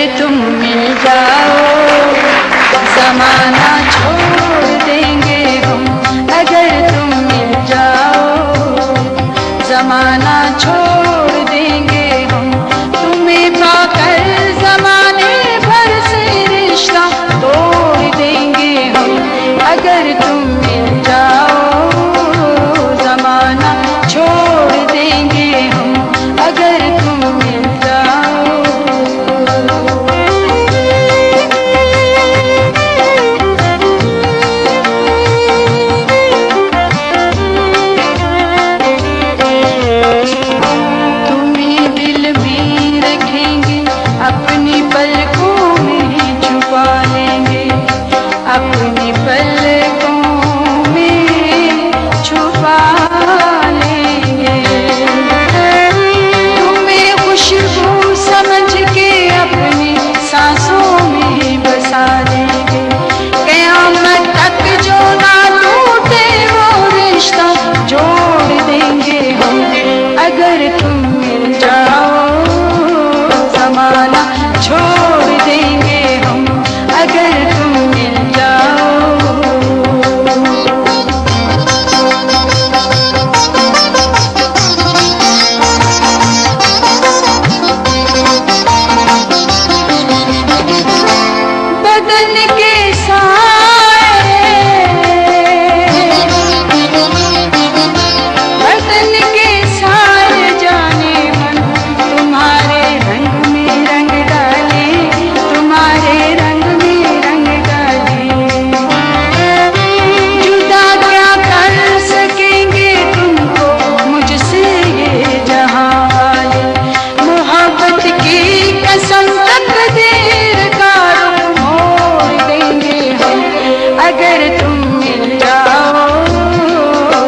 तुम मिल जाओ ज़माना छोड़ देंगे हम, अगर तुम मिल जाओ ज़माना छोड़ देंगे हम, तुम्हें पाकर ज़माने भर से रिश्ता तोड़ देंगे हम, अगर तुम मिल जाओ ज़माना छोड़ देंगे हम, अगर तुम मिल जाओ। तुम्हें दिल में रखेंगे, अपनी पलकों में छुपा लेंगे, अपनी पलकों में छुपा लेंगे। तुम्हें खुशबू समझ के अपनी सांसों में बसा लेंगे, क़यामत तक जो ना टूटे वो रिश्ता जोड़ देंगे हम, अगर तुम मिल जाओ ज़माना छोड़ देंगे हम, अगर तुम मिल जाओ। बदन के साए, बदन के साए जाने मन, तुम्हारे रंग में रंग डाले, तुम्हारे रंग में रंग डाले। जुदा क्या कर सकेंगे तुमको मुझसे ये जहां वाले, मोहब्बत की कसम तकदीर का रुख मोड़ देंगे हम, अगर तुम मिल जाओ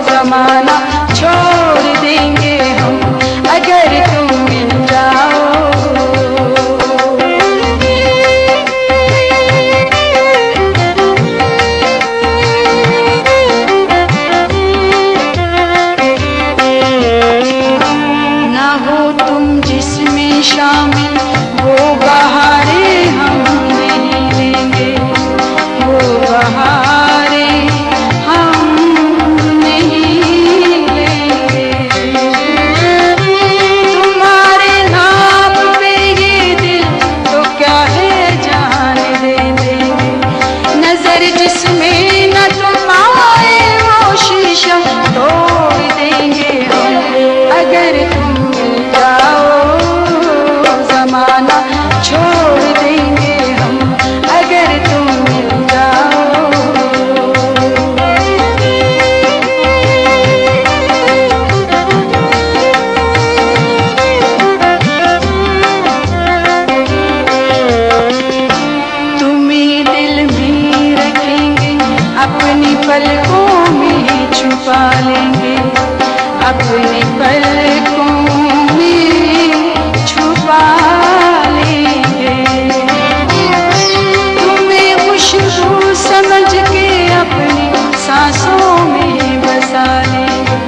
ज़माना छोड़ देंगे हम, अगर तुम मिल जाओ। ना हो तुम जिसमें शामिल वो बहारें हम नहीं लेंगे, वो बहारें हम नहीं लेंगे। तुम्हारे नाम पे ये दिल तो क्या है जान दे देंगे, नजर जिसमें न तुम आए वो शीशा तोड़ देंगे हम, अगर तुम मिल जाओ ज़माना छोड़ देंगे हम, अगर तुम मिल जाओ। तुम्हें दिल में रखेंगे, अपनी पलकों में छुपा लेंगे, अपनी पलकों में छुपा लेंगे। तुम्हें खुशबू समझ के अपनी सांसों में बसा लेंगे,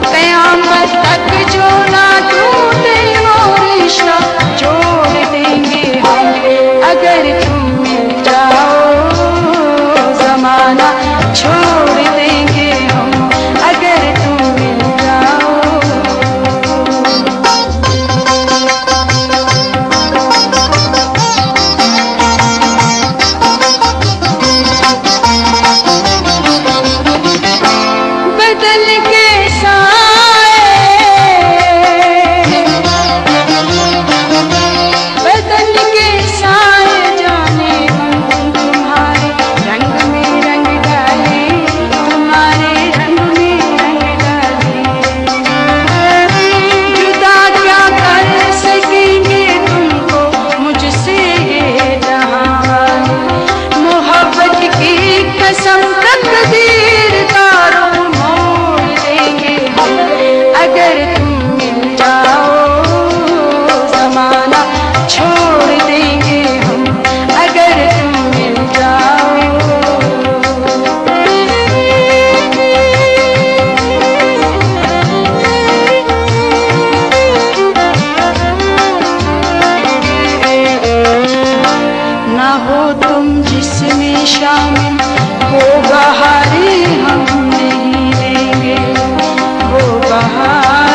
क़यामत तक जो ना टूटे वो रिश्ता जोड़ देंगे हम, अगर तुम मिल जाओ ज़माना छोड़ देंगे हम, अगर तुम मिल जाओ। में वो बहारें हम नहीं लेंगे, वो बहार